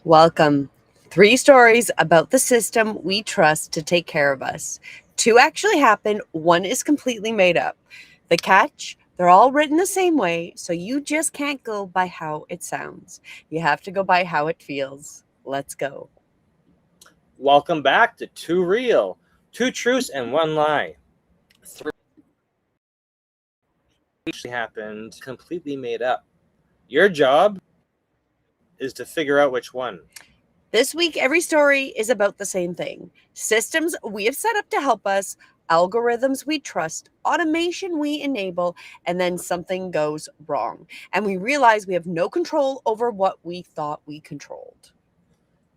Welcome. 3 stories about the system we trust to take care of us. 2 actually happened, 1 is completely made up. The catch? They're all written the same way, so you just can't go by how it sounds. You have to go by how it feels. Let's go. Welcome back to Two Real, Two Truths and One Lie. 3 actually happened, completely made up. Your job is to figure out which one. This week, every story is about the same thing. Systems we have set up to help us, algorithms we trust, automation we enable, and then something goes wrong. And we realize we have no control over what we thought we controlled.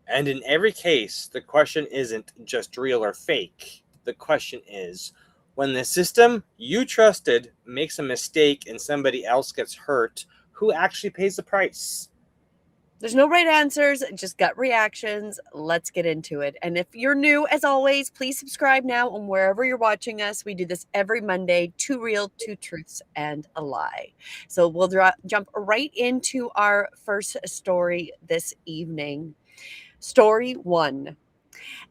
And in every case, the question isn't just real or fake. The question is, when the system you trusted makes a mistake and somebody else gets hurt, who actually pays the price? There's no right answers, just gut reactions. Let's get into it. And if you're new, as always, please subscribe now on wherever you're watching us. We do this every Monday, 2 real, 2 truths, and a lie. So we'll jump right into our first story this evening. Story 1.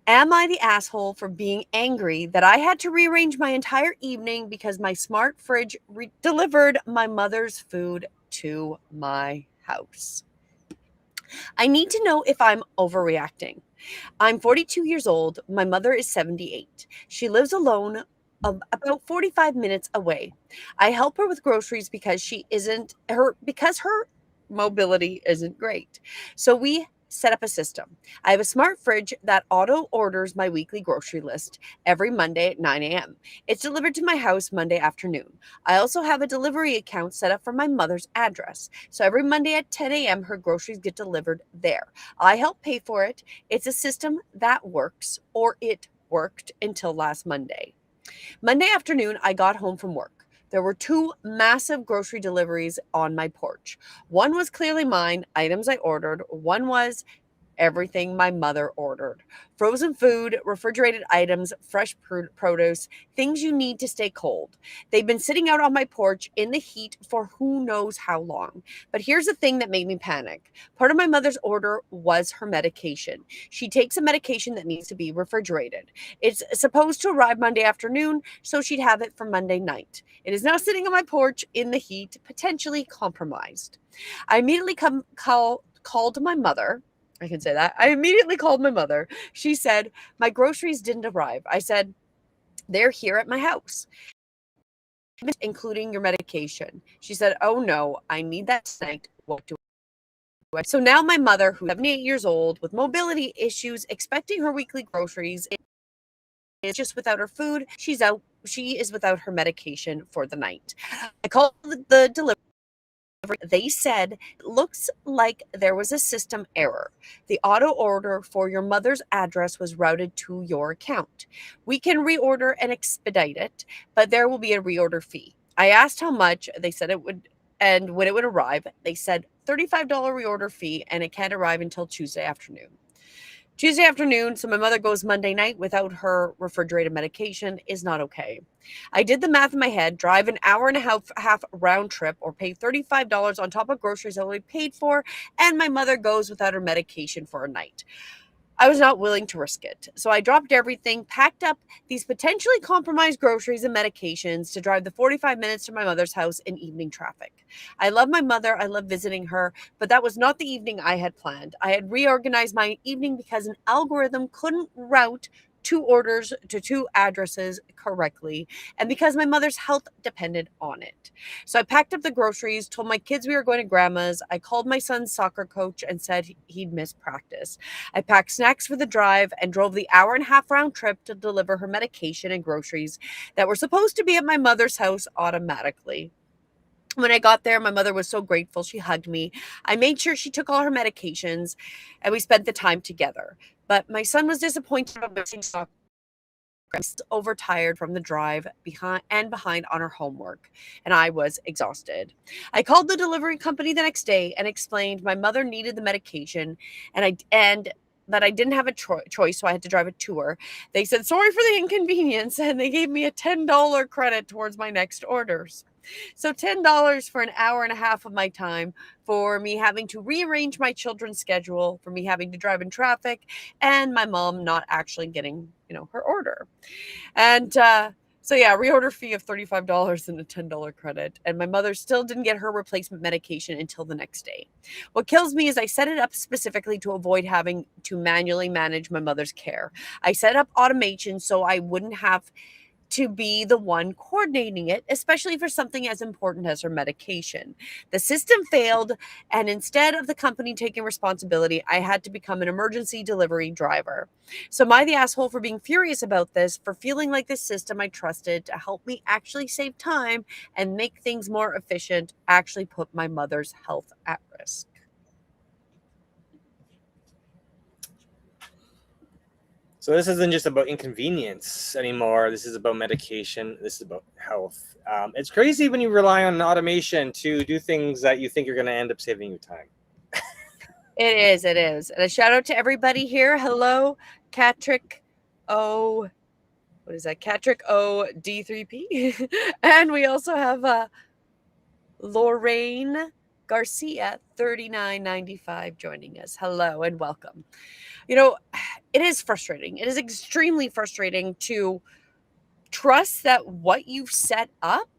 Am I the asshole for being angry that I had to rearrange my entire evening because my smart fridge delivered my mother's food to my house? I need to know if I'm overreacting. I'm 42 years old. My mother is 78. She lives alone about 45 minutes away. I help her with groceries because her mobility isn't great. So we set up a system. I have a smart fridge that auto orders my weekly grocery list every Monday at 9 a.m. It's delivered to my house Monday afternoon. I also have a delivery account set up for my mother's address. So every Monday at 10 a.m., her groceries get delivered there. I help pay for it. It's a system that works, or it worked until last Monday. Monday afternoon, I got home from work. There were 2 massive grocery deliveries on my porch. One was clearly mine, items I ordered. One was everything my mother ordered: frozen food, refrigerated items, fresh produce, things you need to stay cold. They've been sitting out on my porch in the heat for who knows how long. But here's the thing that made me panic. Part of my mother's order was her medication. She takes a medication that needs to be refrigerated. It's supposed to arrive Monday afternoon, so she'd have it for Monday night. It is now sitting on my porch in the heat, potentially compromised. I immediately called my mother. I can say that. I immediately called my mother. She said, my groceries didn't arrive. I said, they're here at my house, including your medication. She said, oh no, I need that tonight. What do I? So now my mother, who's 78 years old with mobility issues, expecting her weekly groceries, is just without her food. She is without her medication for the night. I called the delivery. They said, looks like there was a system error. The auto order for your mother's address was routed to your account. We can reorder and expedite it, but there will be a reorder fee. I asked how much. They said it would, and when it would arrive. They said $35 reorder fee, and it can't arrive until Tuesday afternoon. So my mother goes Monday night without her refrigerated medication is not okay. I did the math in my head, drive an hour and a half round trip, or pay $35 on top of groceries I already paid for, and my mother goes without her medication for a night. I was not willing to risk it. So I dropped everything, packed up these potentially compromised groceries and medications to drive the 45 minutes to my mother's house in evening traffic. I love my mother. I love visiting her, but that was not the evening I had planned. I had reorganized my evening because an algorithm couldn't route 2 orders to 2 addresses correctly, and because my mother's health depended on it. So I packed up the groceries, told my kids we were going to grandma's. I called my son's soccer coach and said he'd missed practice. I packed snacks for the drive and drove the hour and a half round trip to deliver her medication and groceries that were supposed to be at my mother's house automatically. When I got there, my mother was so grateful. She hugged me. I made sure she took all her medications, and we spent the time together. But my son was disappointed about missing soccer. I was overtired from the drive behind on her homework, and I was exhausted. I called the delivery company the next day and explained my mother needed the medication, and that I didn't have a choice, so I had to drive it to her. They said sorry for the inconvenience, and they gave me a $10 credit towards my next orders. So $10 for an hour and a half of my time, for me having to rearrange my children's schedule, for me having to drive in traffic, and my mom not actually getting, her order. And so yeah, reorder fee of $35 and a $10 credit. And my mother still didn't get her replacement medication until the next day. What kills me is I set it up specifically to avoid having to manually manage my mother's care. I set up automation so I wouldn't have to be the one coordinating it, especially for something as important as her medication. The system failed, and instead of the company taking responsibility, I had to become an emergency delivery driver. So, am I the asshole for being furious about this, for feeling like this system I trusted to help me actually save time and make things more efficient actually put my mother's health at risk? So this isn't just about inconvenience anymore. This is about medication. This is about health. It's crazy when you rely on automation to do things that you think you're going to end up saving you time. It is, it is. And a shout out to everybody here. Hello, Catrick O. What is that? Catrick O D3P. And we also have Lorraine Garcia 3995 joining us. Hello and welcome. You know, it is frustrating. It is extremely frustrating to trust that what you've set up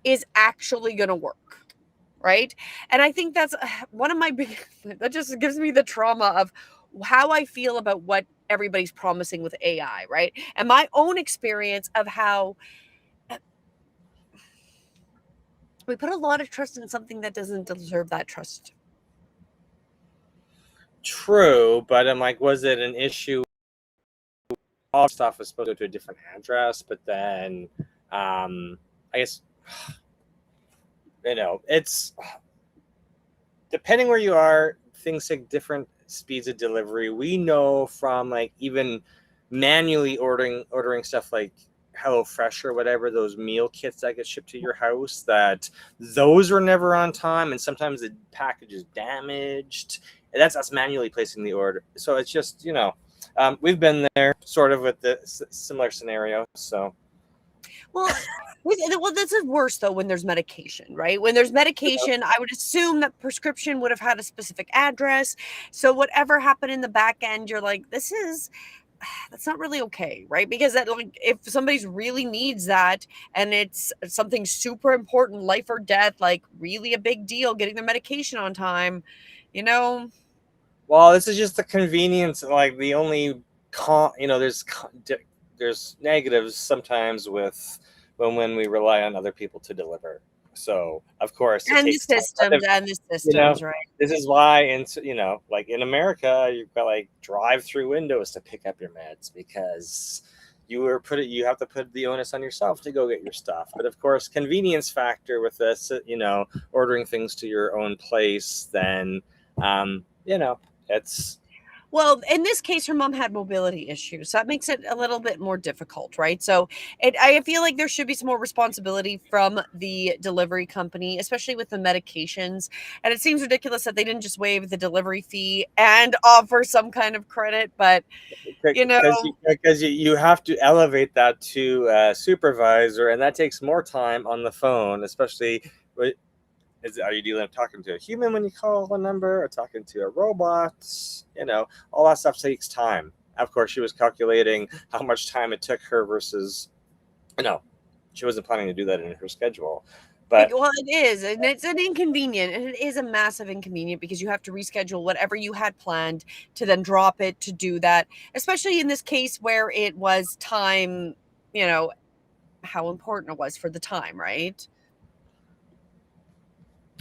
is actually going to work. Right. And I think that's one of my big, that just gives me the trauma of how I feel about what everybody's promising with AI. Right. And my own experience of how we put a lot of trust in something that doesn't deserve that trust. True, but I'm like, was it an issue? All stuff was supposed to go to a different address, but then I guess it's depending where you are, things take different speeds of delivery. We know from like even manually ordering stuff like HelloFresh or whatever, those meal kits that get shipped to your house, that those are never on time, and sometimes the package is damaged. And that's us manually placing the order. So it's just we've been there sort of with the similar scenario. So Well, this is worse though when there's medication, right? When there's medication, I would assume that prescription would have had a specific address. So whatever happened in the back end, you're like, that's not really okay, right? Because that, like, if somebody's really needs that and it's something super important, life or death, like really a big deal, getting their medication on time, you know. well, this is just the convenience. Like the only there's negatives sometimes with when we rely on other people to deliver. So of course it And the takes time. systems and the systems, right? This is why, like in America, you've got like drive-through windows to pick up your meds because you have to put the onus on yourself to go get your stuff. But of course, convenience factor with this, ordering things to your own place, then it's Well, in this case, her mom had mobility issues, so that makes it a little bit more difficult, right? So I feel like there should be some more responsibility from the delivery company, especially with the medications. And it seems ridiculous that they didn't just waive the delivery fee and offer some kind of credit, but you know, because you have to elevate that to a supervisor, and that takes more time on the phone, especially. Are you talking to a human when you call a number or talking to a robot? All that stuff takes time. Of course, she was calculating how much time it took her versus, she wasn't planning to do that in her schedule. But well, it is, and it's an inconvenient, and it is a massive inconvenient because you have to reschedule whatever you had planned to then drop it to do that, especially in this case where it was time, how important it was for the time, right?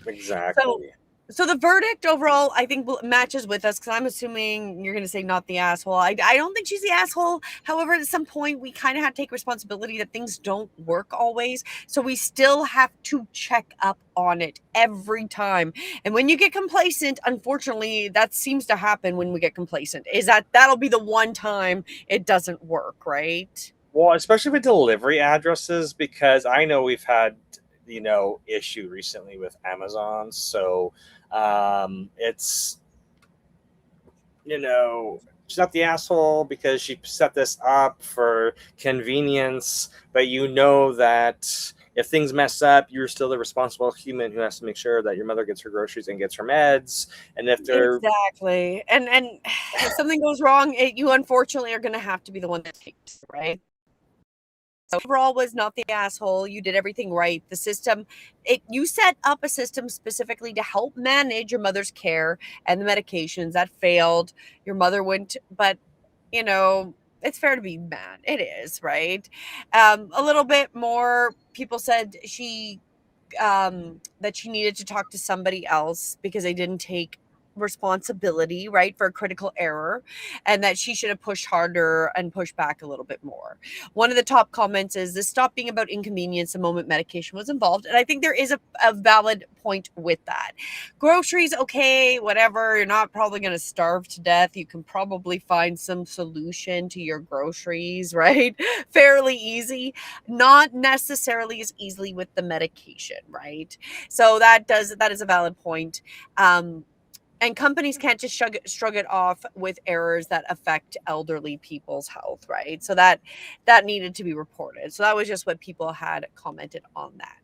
So, exactly. so the verdict overall, I think, matches with us because I'm assuming you're going to say not the asshole. I don't think she's the asshole. However, at some point, we kind of have to take responsibility that things don't work always. So we still have to check up on it every time. And when you get complacent, unfortunately, that seems to happen when we get complacent, is that'll be the one time it doesn't work, right? Well, especially with delivery addresses, because I know we've had issue recently with Amazon. So it's she's not the asshole because she set this up for convenience, but that if things mess up, you're still the responsible human who has to make sure that your mother gets her groceries and gets her meds. And if they're Exactly. And if something goes wrong, you unfortunately are going to have to be the one that takes it, right? So overall was not the asshole. You did everything right. The system, you set up a system specifically to help manage your mother's care and the medications that failed. Your mother wouldn't, but you know, it's fair to be mad. It is, right? A little bit more people said that she needed to talk to somebody else because they didn't take responsibility, right, for a critical error, and that she should have pushed harder and pushed back a little bit more. One of the top comments is this stop being about inconvenience the moment medication was involved. And I think there is a valid point with that. Groceries, okay, whatever. You're not probably going to starve to death. You can probably find some solution to your groceries, right? Fairly easy, not necessarily as easily with the medication, right? So that is a valid point. And companies can't just shrug it off with errors that affect elderly people's health, right? So that needed to be reported. So that was just what people had commented on that.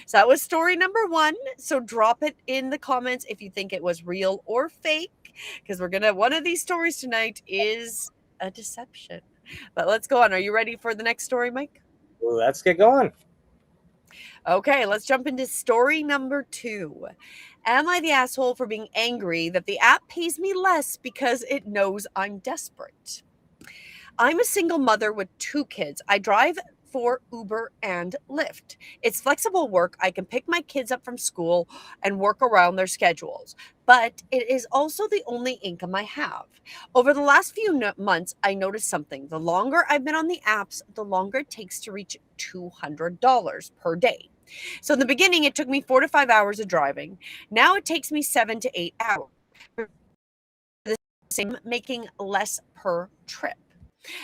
So that was story number 1. So drop it in the comments if you think it was real or fake, because one of these stories tonight is a deception. But let's go on. Are you ready for the next story, Mike? let's get going. Okay, let's jump into story number 2. Am I the asshole for being angry that the app pays me less because it knows I'm desperate? I'm a single mother with 2 kids. I drive for Uber and Lyft. It's flexible work. I can pick my kids up from school and work around their schedules. But it is also the only income I have. Over the last few months, I noticed something. The longer I've been on the apps, the longer it takes to reach $200 per day. So in the beginning, it took me 4 to 5 hours of driving. Now it takes me 7 to 8 hours. The same, making less per trip.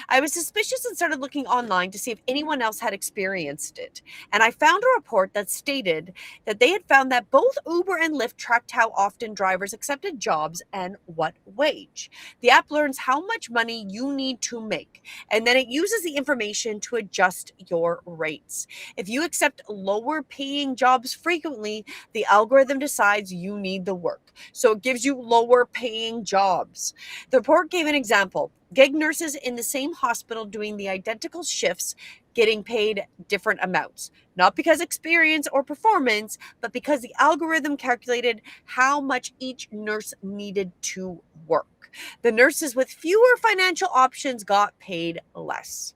I was suspicious and started looking online to see if anyone else had experienced it. And I found a report that stated that they had found that both Uber and Lyft tracked how often drivers accepted jobs and what wage. The app learns how much money you need to make, and then it uses the information to adjust your rates. If you accept lower paying jobs frequently, the algorithm decides you need the work. So it gives you lower paying jobs. The report gave an example. Gig nurses in the same hospital doing the identical shifts getting paid different amounts, not because experience or performance, but because the algorithm calculated how much each nurse needed to work. The nurses with fewer financial options got paid less.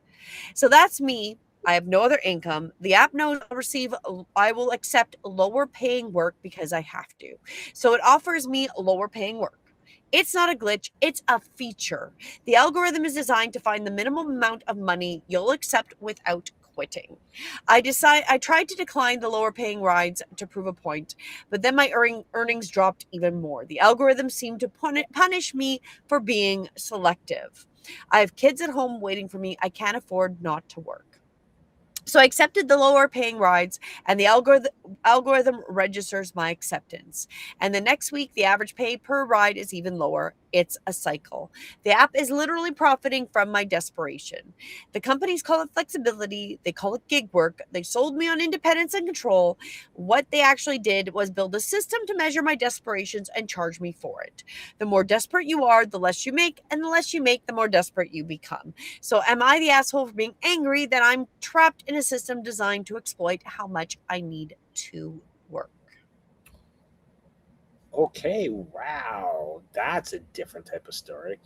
So that's me. I have no other income. The app knows I will accept lower paying work because I have to. So it offers me lower paying work. It's not a glitch, it's a feature. The algorithm is designed to find the minimum amount of money you'll accept without quitting. I tried to decline the lower paying rides to prove a point, but then my earnings dropped even more. The algorithm seemed to punish me for being selective. I have kids at home waiting for me. I can't afford not to work. So I accepted the lower paying rides, and the algorithm registers my acceptance. And the next week, the average pay per ride is even lower. It's a cycle. The app is literally profiting from my desperation. The companies call it flexibility. They call it gig work. They sold me on independence and control. What they actually did was build a system to measure my desperations and charge me for it. The more desperate you are, the less you make, and the less you make, the more desperate you become. So am I the asshole for being angry that I'm trapped in a system designed to exploit how much I need to work? Okay, wow, that's a different type of story.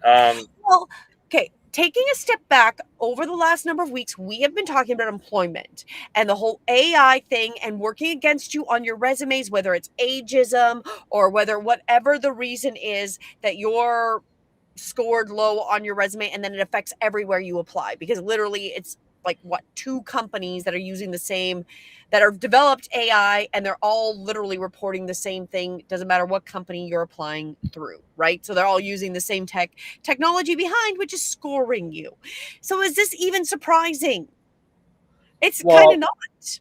um, Well, okay, taking a step back, over the last number of weeks, we have been talking about employment and the whole AI thing and working against you on your resumes, whether it's ageism or whatever the reason is that you're scored low on your resume, and then it affects everywhere you apply, because literally it's like what, 2 companies that are using the same, that are developed AI, and they're all literally reporting the same thing. Doesn't matter what company you're applying through, right? So they're all using the same technology behind, which is scoring you. So is this even surprising? It's kind of well, not.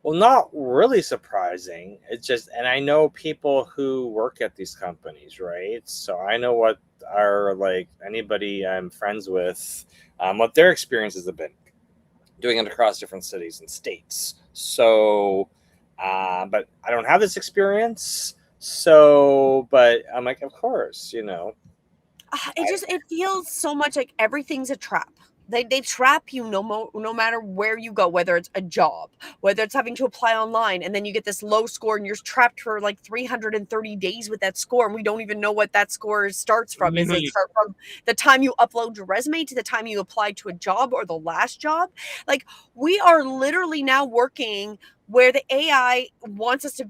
Well, not really surprising. It's just, and I know people who work at these companies, right? So I know what are like anybody I'm friends with, what their experiences have been doing it across different cities and states. So, but I don't have this experience. So, but I'm like, of course, It I, just it feels so much like everything's a trap. They trap you no matter where you go, whether it's a job, whether it's having to apply online, and then you get this low score and you're trapped for like 330 days with that score, and we don't even know what that score starts from. you Is know, it you, start from the time you upload your resume to the time you apply to a job or the last job? Like we are literally now working where the AI wants us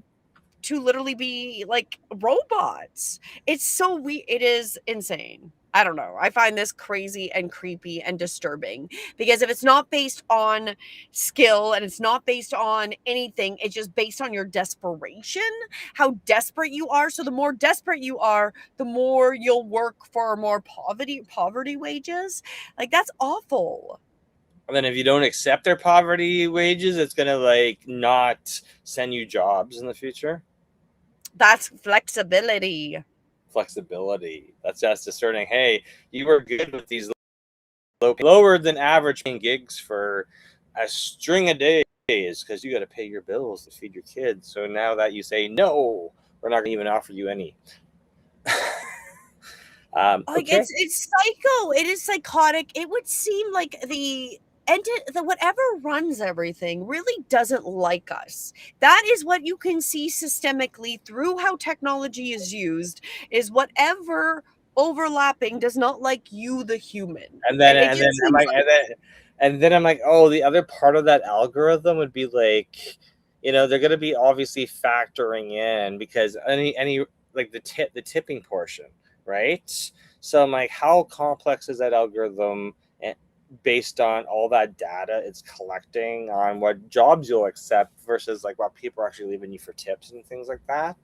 to literally be like robots. It's so it is insane. I don't know. I find this crazy and creepy and disturbing because if it's not based on skill and it's not based on anything, it's just based on your desperation, how desperate you are. So the more desperate you are, the more you'll work for more poverty wages. Like that's awful. and then if you don't accept their poverty wages, it's gonna like not send you jobs in the future. That's flexibility. Flexibility. That's just discerning. Hey, you were good with these lower than average paying gigs for a string of days because you got to pay your bills to feed your kids. So now that you say no, we're not going to even offer you any. Like Okay. it's psycho. It is psychotic. It would seem like the whatever runs everything really doesn't like us. That is what you can see systemically through how technology is used is whatever overlapping does not like you the human. And And then it and then just I'm seems like, and then I'm like, oh, the other part of that algorithm would be like, they're going to be obviously factoring in because any like the tipping portion, right? So I'm like, how complex is that algorithm based on all that data it's collecting on what jobs you'll accept versus like what people are actually leaving you for tips and things like that?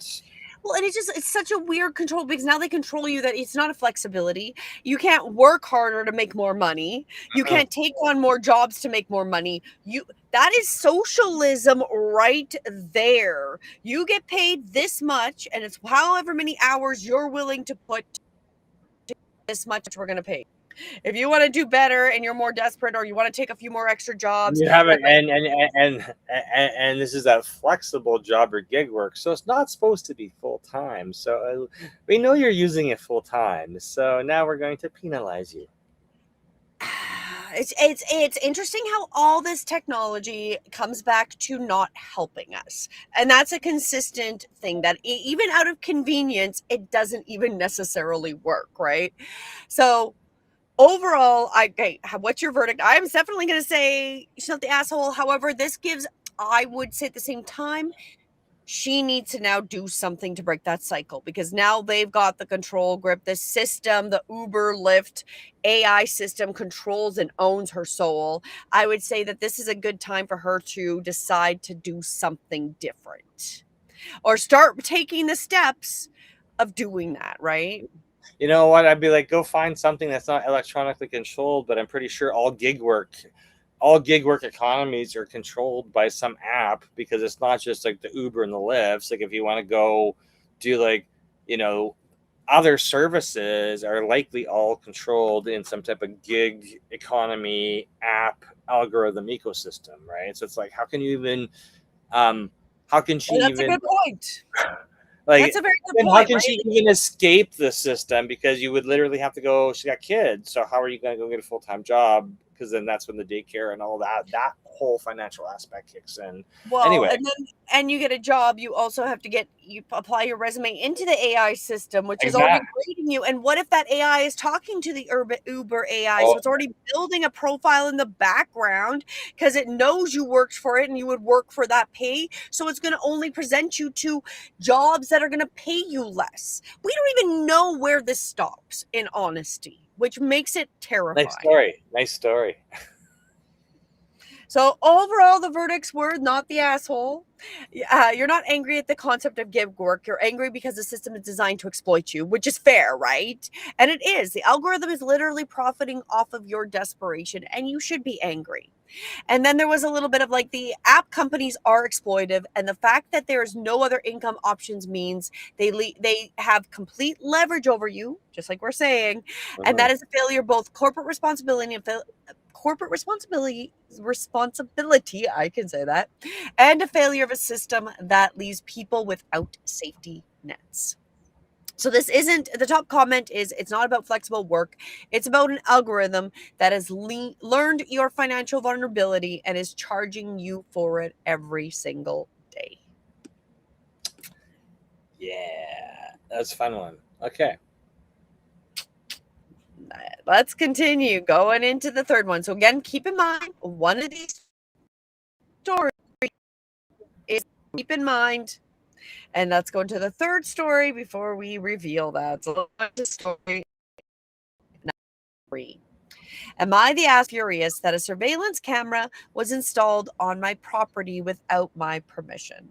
well, and it's such a weird control because now they control you that it's not a flexibility. You can't work harder to make more money. You Mhm. can't take on more jobs to make more money. You that is socialism right there. You get paid this much and it's however many hours you're willing to put this much we're going to pay. If you want to do better and you're more desperate or you want to take a few more extra jobs You have that it, might and this is a flexible job or gig work, so it's not supposed to be full time. So we know you're using it full time. So now we're going to penalize you. it's interesting how all this technology comes back to not helping us, and that's a consistent thing that even out of convenience it doesn't even necessarily work, right? So overall, okay, what's your verdict? I'm definitely going to say she's not the asshole. However, this gives, I would say at the same time, she needs to now do something to break that cycle because now they've got the control grip. The system, the Uber, Lyft AI system controls and owns her soul. I would say that this is a good time for her to decide to do something different or start taking the steps of doing that, right? You know what? I'd be like, go find something that's not electronically controlled. But I'm pretty sure all gig work economies are controlled by some app because it's not just like the Uber and the Lyfts. Like if you want to go do like, you know, other services are likely all controlled in some type of gig economy app algorithm ecosystem, right? So it's like, um, how can she And that's a even good point. That's like, a very good and how point, can she right? even escape the system? Because you would literally have to go. She got kids, so how are you going to go get a full time job? Because then that's when the daycare and all that whole financial aspect kicks in. Well, Anyway, and you get a job, you also have to you apply your resume into the AI system, which is already exactly. grading you. And what if that AI is talking to the Uber AI? So Oh, it's already building a profile in the background because it knows you worked for it and you would work for that pay. So it's going to only present you to jobs that are going to pay you less. We don't even know where this stops, in honesty, which makes it nice terrifying. story. Nice story. So overall, the verdicts were not the asshole. You're not angry at the concept of gig work. You're angry because the system is designed to exploit you, which is fair, right? And it is. The algorithm is literally profiting off of your desperation, and you should be angry. And then there was a little bit of like the app companies are exploitive, and the fact that there is no other income options means they have complete leverage over you, just like we're saying, and Mhm. that is a failure of both corporate responsibility and corporate responsibility, I can say that, and a failure of a system that leaves people without safety nets. So this isn't the top comment is it's not about flexible work. It's about an algorithm that has learned your financial vulnerability and is charging you for it every single day. Yeah, that's a fun one. Okay. Let's continue going into the third one. So again, keep in mind one of these stories is keep in mind, and let's go into the third story before we reveal that. So story number 3. Am I the ass furious that a surveillance camera was installed on my property without my permission?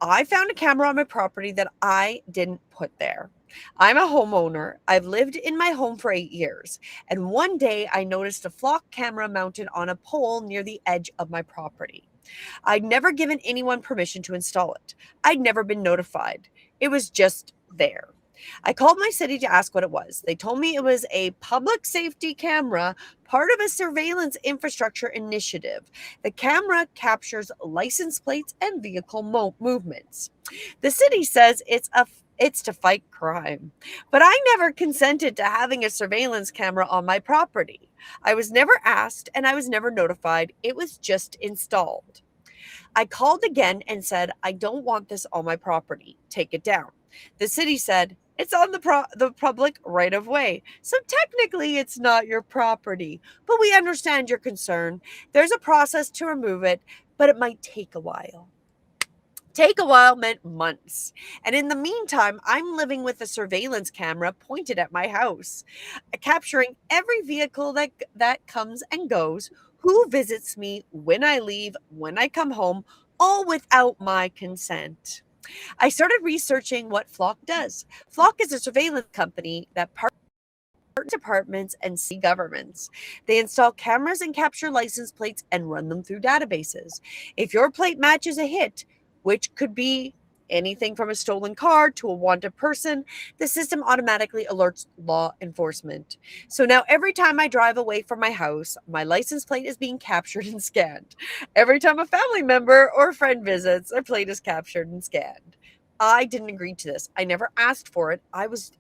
I found a camera on my property that I didn't put there. I'm a homeowner. I've lived in my home for 8 years. And one day I noticed a flock camera mounted on a pole near the edge of my property. I'd never given anyone permission to install it. I'd never been notified. It was just there. I called my city to ask what it was. They told me it was a public safety camera, part of a surveillance infrastructure initiative. The camera captures license plates and vehicle movements. The city says it's to fight crime. But I never consented to having a surveillance camera on my property. I was never asked and I was never notified. It was just installed. I called again and said, I don't want this on my property. Take it down. The city said, it's on the public right of way. So technically, it's not your property. But we understand your concern. There's a process to remove it, but it might take a while. Take a while meant months. And in the meantime, I'm living with a surveillance camera pointed at my house, capturing every vehicle that comes and goes, who visits me, when I leave, when I come home, all without my consent. I started researching what Flock does. Flock is a surveillance company that departments and city governments. They install cameras and capture license plates and run them through databases. If your plate matches a hit, which could be anything from a stolen car to a wanted person, the system automatically alerts law enforcement. So now every time I drive away from my house, my license plate is being captured and scanned. Every time a family member or friend visits, their plate is captured and scanned. I didn't agree to this. I never asked for it.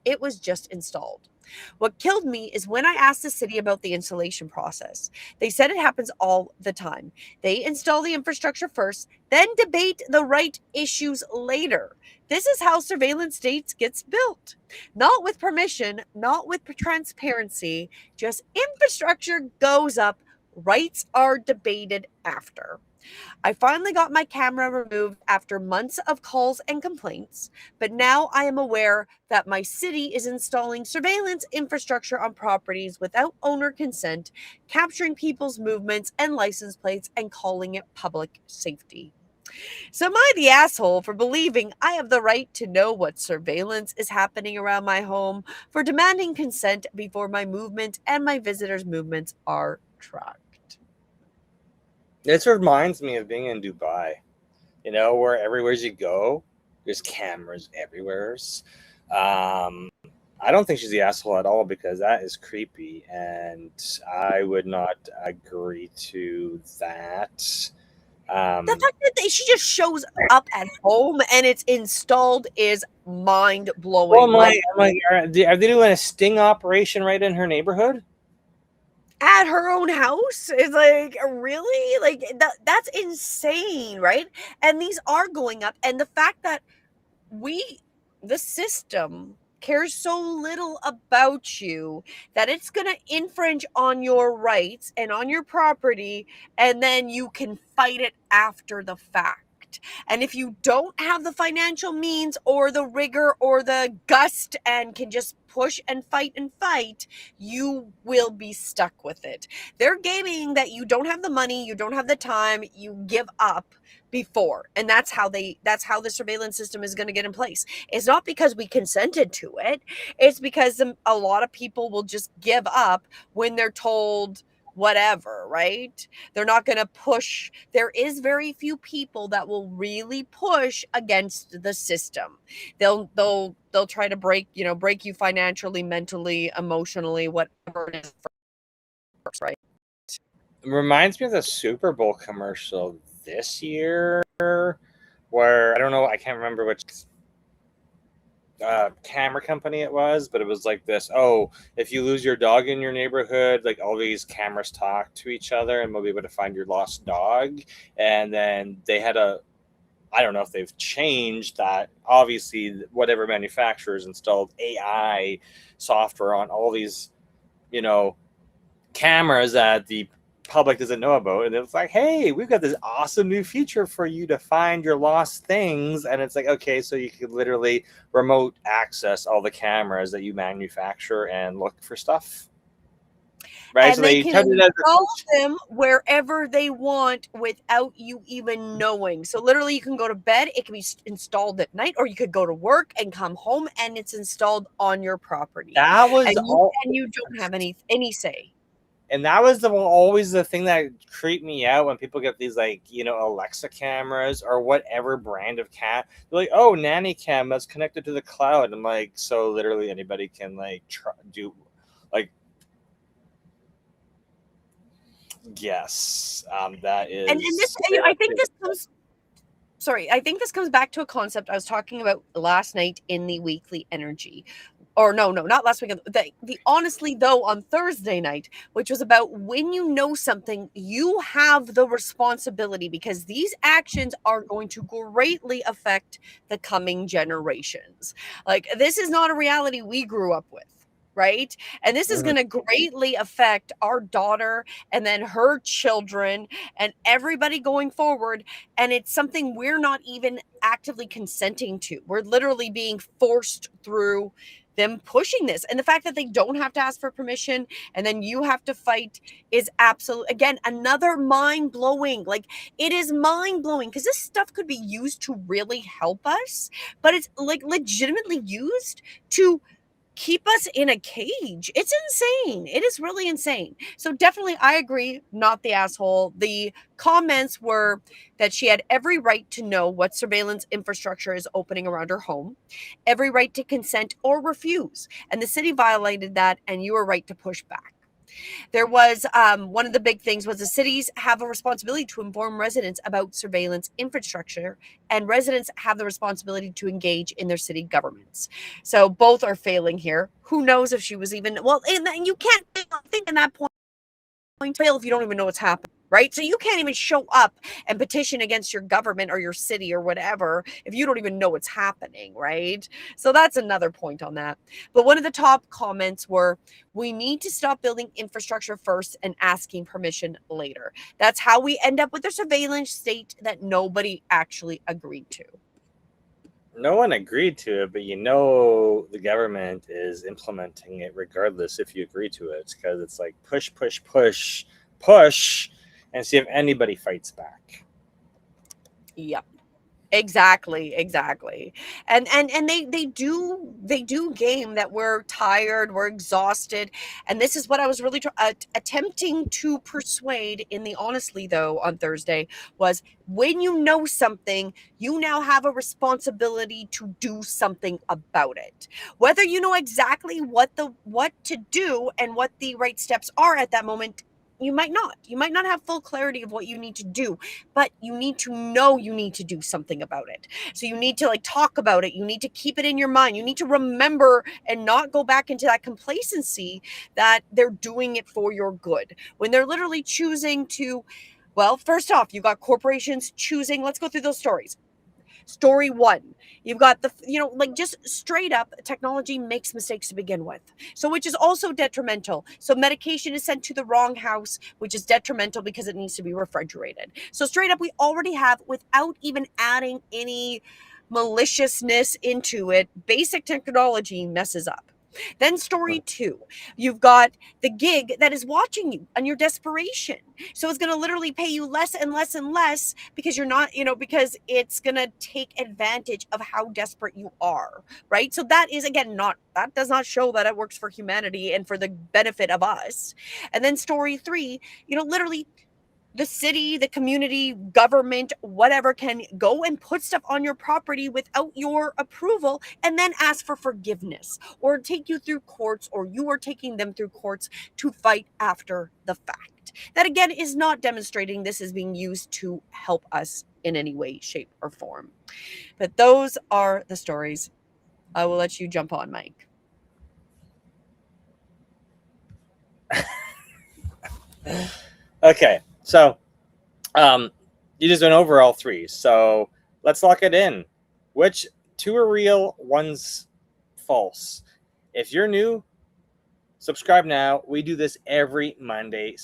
It was just installed. What killed me is when I asked the city about the installation process. They said it happens all the time. They install the infrastructure first, then debate the right issues later. This is how surveillance states gets built. Not with permission, not with transparency, just infrastructure goes up, rights are debated after. I finally got my camera removed after months of calls and complaints, but now I am aware that my city is installing surveillance infrastructure on properties without owner consent, capturing people's movements and license plates and calling it public safety. So am I the asshole for believing I have the right to know what surveillance is happening around my home, for demanding consent before my movement and my visitors' movements are tracked? This reminds me of being in Dubai, where everywhere you go, there's cameras everywhere. Um, I don't think she's the asshole at all because that is creepy, and I would not agree to that. The fact that she just shows up at home and it's installed is mind Well, blowing. I'm like, are they doing a sting operation right in her neighborhood? At her own house is like, really, like that's insane, right? And these are going up, and the fact that we the system cares so little about you that it's going to infringe on your rights and on your property, and then you can fight it after the fact. act. And if you don't have the financial means or the rigor or the gust and can just push and fight, you will be stuck with it. They're gaming that you don't have the money, you don't have the time, you give up before. And that's how the surveillance system is going to get in place. It's not because we consented to it. It's because a lot of people will just give up when they're told whatever, right? They're not going to push. There is very few people that will really push against the system. They'll try to break you financially, mentally, emotionally, whatever it is first, right? It reminds me of the Super Bowl commercial this year where I don't know, I can't remember which camera company it was, but it was like this: oh, if you lose your dog in your neighborhood, like all these cameras talk to each other and we'll be able to find your lost dog. And then they had I don't know if they've changed that. Obviously, whatever manufacturers installed AI software on all these, cameras that the public doesn't know about, and it's like, hey, we've got this awesome new feature for you to find your lost things. And it's like, okay, so you could literally remote access all the cameras that you manufacture and look for stuff, right? So And they they can touted it as install them wherever they want without you even knowing. So literally you can go to bed, it can be installed at night, or you could go to work and come home and it's installed on your property. that was And all. you don't have any say. And that was always the thing that creeped me out when people get these, like, Alexa cameras or whatever brand of cat. They're like, oh, nanny cam that's connected to the cloud. I'm like, so literally anybody can like do, like, yes, that And is. I think this comes back to a concept I was talking about last night in the weekly energy. Or no, not last weekend. The honestly though on Thursday night, which was about when you know something, you have the responsibility because these actions are going to greatly affect the coming generations. Like this is not a reality we grew up with. Right. And this is Mhm. going to greatly affect our daughter and then her children and everybody going forward. And it's something we're not even actively consenting to. We're literally being forced through them pushing this. And the fact that they don't have to ask for permission and then you have to fight is absolute, again, another mind blowing. Like it is mind blowing because this stuff could be used to really help us, but it's like legitimately used to keep us in a cage. It's insane. It is really insane. So definitely I agree, not the asshole. The comments were that she had every right to know what surveillance infrastructure is opening around her home, every right to consent or refuse. And the city violated that and you were right to push back. There was one of the big things was the cities have a responsibility to inform residents about surveillance infrastructure, and residents have the responsibility to engage in their city governments. So both are failing here. Who knows if she was even well? And you can't think in that point fail if you don't even know what's happening, right? So you can't even show up and petition against your government or your city or whatever if you don't even know what's happening, right? So that's another point on that. But one of the top comments were, we need to stop building infrastructure first and asking permission later. That's how we end up with a surveillance state that nobody actually agreed to. No one agreed to it, but the government is implementing it regardless if you agree to it, because it's like push, push, push, push, and see if anybody fights back. Yep. Exactly. And they do game that we're tired, we're exhausted. And this is what I was really attempting to persuade in the honestly though on Thursday was when you know something, you now have a responsibility to do something about it. Whether you know exactly what to do and what the right steps are at that moment, you might not. You might not have full clarity of what you need to do, but you need to know you need to do something about it. So you need to like talk about it. You need to keep it in your mind. You need to remember and not go back into that complacency that they're doing it for your good when they're literally choosing to. Well, first off, you got corporations choosing. Let's go through those stories. Story one, you've got the, like just straight up technology makes mistakes to begin with. So, which is also detrimental. So, medication is sent to the wrong house, which is detrimental because it needs to be refrigerated. So, straight up, we already have, without even adding any maliciousness into it, basic technology messes up. Then, story two, you've got the gig that is watching you and your desperation. So it's going to literally pay you less and less and less because you're not, because it's going to take advantage of how desperate you are, right? So that is, again, that does not show that it works for humanity and for the benefit of us. And then story three, literally the city, the community, government, whatever can go and put stuff on your property without your approval and then ask for forgiveness or take you through courts, or you are taking them through courts to fight after the fact. That again is not demonstrating this is being used to help us in any way, shape, or form. But those are the stories. I will let you jump on, Mike. Okay, so you just went over all three. So let's lock it in. Which two are real, one's false? If you're new, subscribe now. We do this every Monday.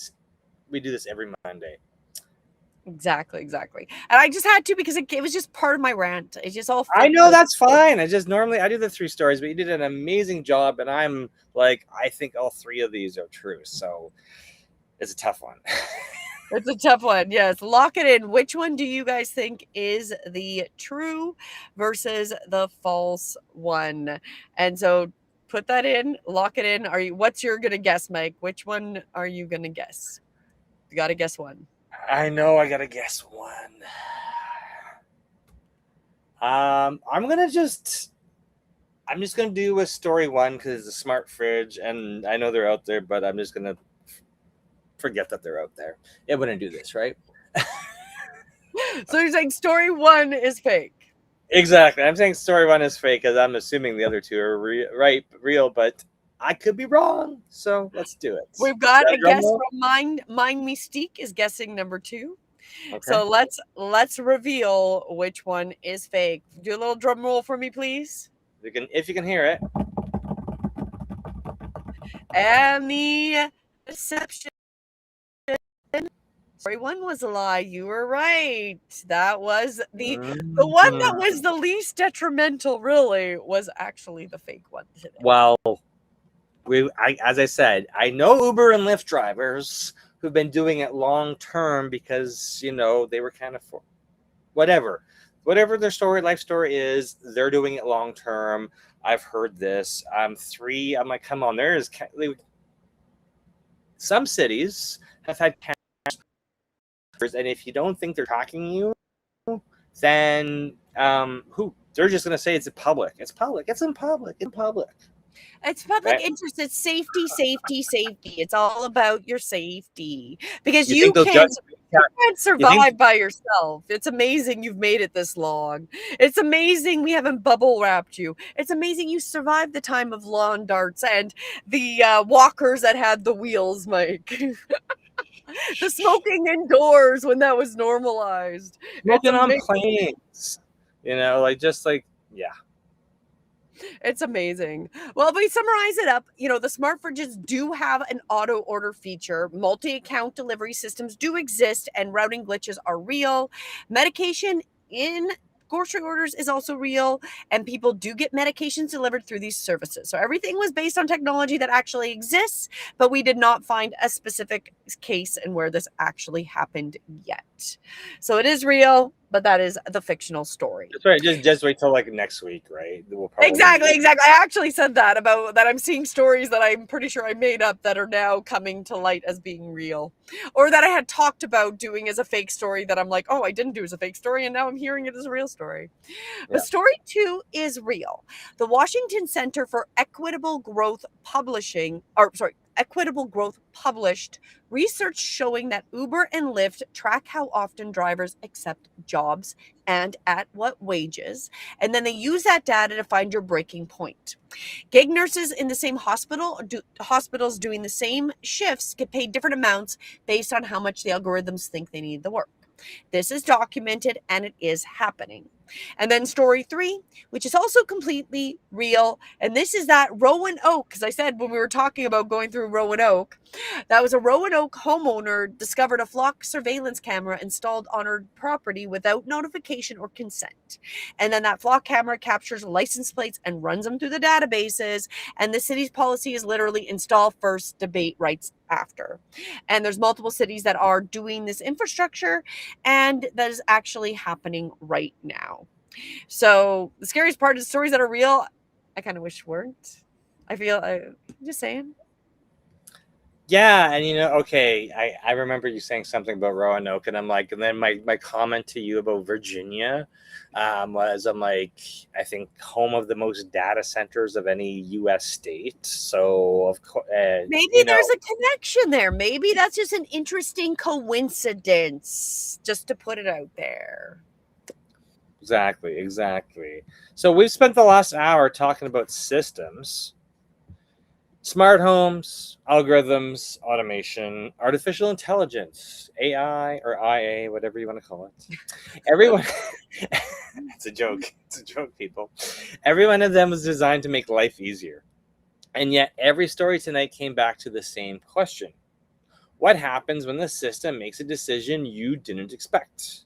Exactly. And I just had to because it was just part of my rant. It just all I fit. know that's fine. I just normally I do the three stories, but you did an amazing job, and I'm like, I think all three of these are true. So it's a tough one. It's a tough one. Yes. Lock it in. Which one do you guys think is the true versus the false one? And so put that in, lock it in. What's your gonna guess, Mike? Which one are you gonna guess? You gotta guess one. I know I gotta guess one. I'm just gonna do a story one because it's a smart fridge, and I know they're out there, but I'm just gonna forget that they're out there. It wouldn't do this, right? So you're saying story one is fake. Exactly. I'm saying story one is fake because I'm assuming the other two are real, but I could be wrong. So let's do it. We've got a Drum guess roll? from Mind Mystique is guessing number two. Okay. So let's reveal which one is fake. Do a little drum roll for me, please. If you can hear it. And the deception. Story one was a lie. You were right. That was the one that was the least detrimental. Really, was actually the fake one today. Well, as I said, I know Uber and Lyft drivers who've been doing it long term because they were kind of whatever their life story is. They're doing it long term. I've heard this. Three. I'm like, come on. There is some cities have had cameras, and if you don't think they're tracking you, then they're just gonna say it's public. It's public. It's in public. It's public. It's public interest. It's safety. It's all about your safety because you can't survive by yourself. It's amazing you've made it this long. It's amazing we haven't bubble wrapped you. It's amazing you survived the time of lawn darts and the walkers that had the wheels, Mike. The smoking indoors when that was normalized. Smoking on planes. Yeah. It's amazing. Well, if we summarize it up, the smart fridges do have an auto order feature. Multi-account delivery systems do exist and routing glitches are real. Medication in grocery orders is also real, and people do get medications delivered through these services. So everything was based on technology that actually exists, but we did not find a specific case and where this actually happened yet. So it is real, but that is the fictional story. That's right. Just wait till next week, right? We'll probably Exactly. I actually said that about that. I'm seeing stories that I'm pretty sure I made up that are now coming to light as being real, or that I had talked about doing as a fake story that I'm like, oh, I didn't do as a fake story, and now I'm hearing it as a real story. Yeah. But story two is real. The Washington Center for Equitable Growth published research showing that Uber and Lyft track how often drivers accept jobs and at what wages, and then they use that data to find your breaking point. Gig nurses in the same hospitals doing the same shifts get paid different amounts based on how much the algorithms think they need the work. This is documented and it is happening. And then story 3, which is also completely real. And this is that Roanoke, because I said when we were talking about going through Roanoke, that was a Roanoke homeowner discovered a flock surveillance camera installed on her property without notification or consent. And then that flock camera captures license plates and runs them through the databases. And the city's policy is literally install first, debate rights after. And there's multiple cities that are doing this infrastructure, and that is actually happening right now. So the scariest part is stories that are real. I kind of wish weren't. I'm just saying. Yeah, and okay, I remember you saying something about Roanoke, and I'm like, and then my comment to you about Virginia was, I'm like, I think home of the most data centers of any U.S. state. So of course, Maybe there's a connection there. Maybe that's just an interesting coincidence, just to put it out there. Exactly. So we've spent the last hour talking about systems. Smart homes, algorithms, automation, artificial intelligence, AI or IA, whatever you want to call it. Everyone, it's a joke. It's a joke, people. Every one of them was designed to make life easier. And yet, every story tonight came back to the same question: what happens when the system makes a decision you didn't expect?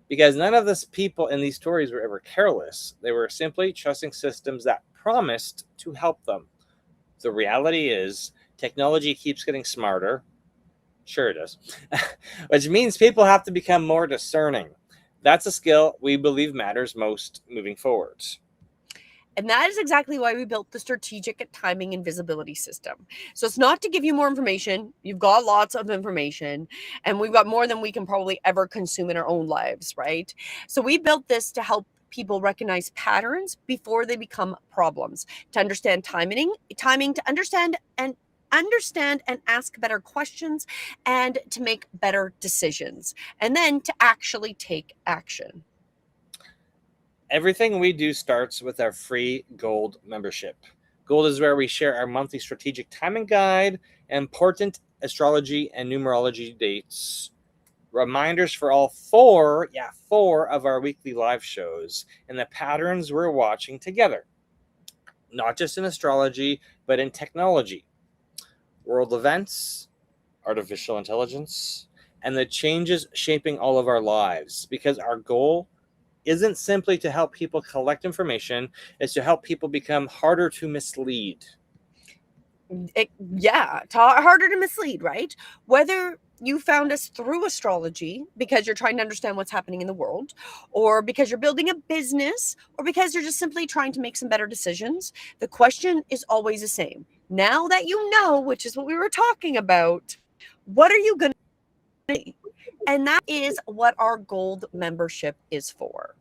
Because none of the people in these stories were ever careless. They were simply trusting systems that promised to help them. The reality is, technology keeps getting smarter. Sure, it does. Which means people have to become more discerning. That's a skill we believe matters most moving forward. And that is exactly why we built the strategic timing and visibility system. So it's not to give you more information. You've got lots of information, and we've got more than we can probably ever consume in our own lives, right? So we built this to help people recognize patterns before they become problems, to understand timing, to understand and ask better questions, and to make better decisions, and then to actually take action. Everything we do starts with our free Gold membership. Gold is where we share our monthly strategic timing guide, important astrology and numerology dates, reminders for all four of our weekly live shows, and the patterns we're watching together, not just in astrology, but in technology, world events, artificial intelligence, and the changes shaping all of our lives. Because our goal isn't simply to help people collect information, it's to help people become harder to mislead. Harder to mislead, right? Whether you found us through astrology because you're trying to understand what's happening in the world, or because you're building a business, or because you're just simply trying to make some better decisions, the question is always the same. Now that you know, which is what we were talking about, what are you going to do? And that is what our Gold membership is for.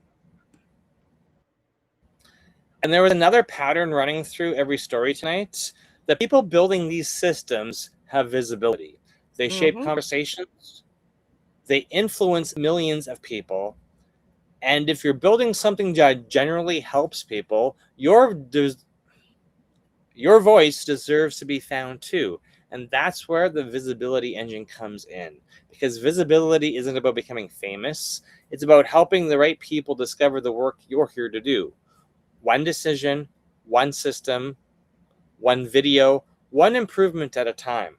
And there was another pattern running through every story tonight. The people building these systems have visibility. They shape conversations, they influence millions of people. And if you're building something that generally helps people, your voice deserves to be found too. And that's where the visibility engine comes in. Because visibility isn't about becoming famous, it's about helping the right people discover the work you're here to do. One decision, one system, one video, one improvement at a time.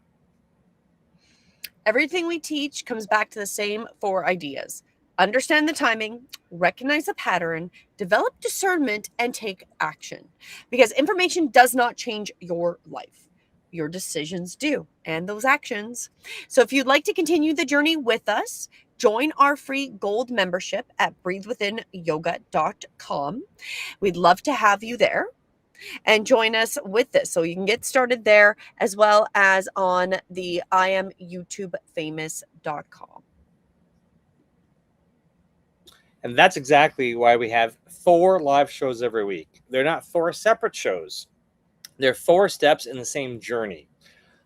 Everything we teach comes back to the same 4 ideas: understand the timing, recognize the pattern, develop discernment, and take action. Because information does not change your life. Your decisions do, and those actions. So if you'd like to continue the journey with us, join our free Gold membership at breathewithinyoga.com. We'd love to have you there and join us with this. So you can get started there, as well as on the IamYouTubeFamous.com. And that's exactly why we have 4 live shows every week. They're not 4 separate shows. They're 4 steps in the same journey.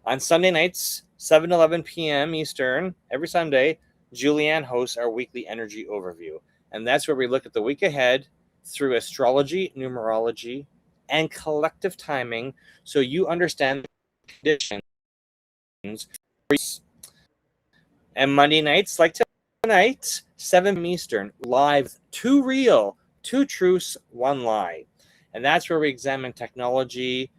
On Sunday nights, 7 to 11 p.m. Eastern, every Sunday, Julianne hosts our weekly energy overview. And that's where we look at the week ahead through astrology, numerology, and collective timing so you understand the conditions. And Monday nights, like tonight, 7 p.m. Eastern, live, too real Two truths, one lie. And that's where we examine technology,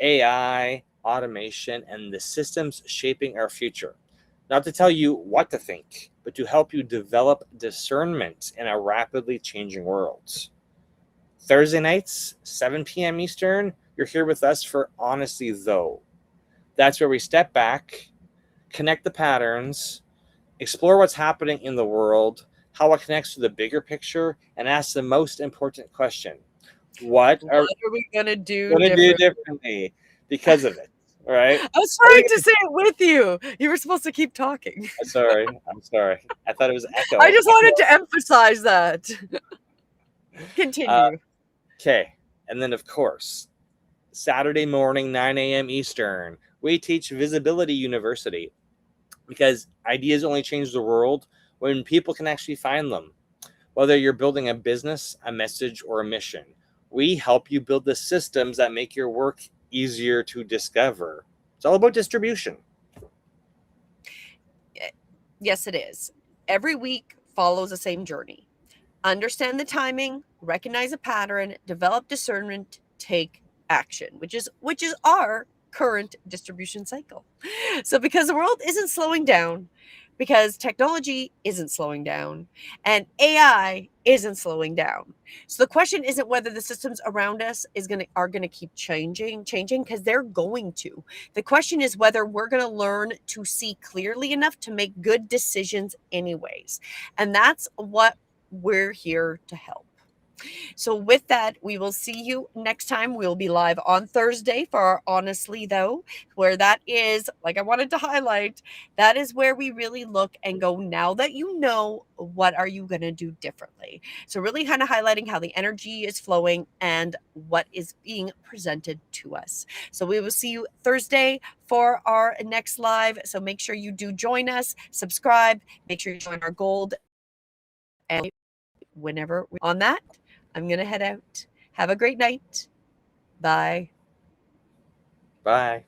AI, automation, and the systems shaping our future. Not to tell you what to think, but to help you develop discernment in a rapidly changing world. Thursday nights, 7 p.m. Eastern, you're here with us for Honestly Though. That's where we step back, connect the patterns, explore what's happening in the world, how it connects to the bigger picture, and ask the most important question: what What are are we gonna do we going to do different? differently because of it? All right. I was What are we trying to say it with you. You were supposed to keep talking. Sorry, I'm sorry. I thought it was I echo. just wanted to emphasize that. Uh, Continue. okay, and then of course, Saturday morning, 9 a.m. Eastern, we teach Visibility University because ideas only change the world when people can actually find them. Whether you're building a business, a message, or a mission, we help you build the systems that make your work easier to discover. It's all about distribution. Yes, it is. Every week follows the same journey. Understand the timing, recognize a pattern, develop discernment, take action, which is our current distribution cycle. So because the world isn't slowing down, because technology isn't slowing down, and AI isn't slowing down. So the question isn't whether the systems around us are going to keep changing because they're going to. The question is whether we're going to learn to see clearly enough to make good decisions anyways. And that's what we're here to help. So, with that, we will see you next time. We'll be live on Thursday for our Honestly Though, where that is, like I wanted to highlight, that is where we really look and go, now that you know, what are you going to do differently? So, really kind of highlighting how the energy is flowing and what is being presented to us. So, we will see you Thursday for our next live. So, make sure you do join us, subscribe, make sure you join our gold. And whenever on that, I'm going to head out. Have a great night. Bye. Bye.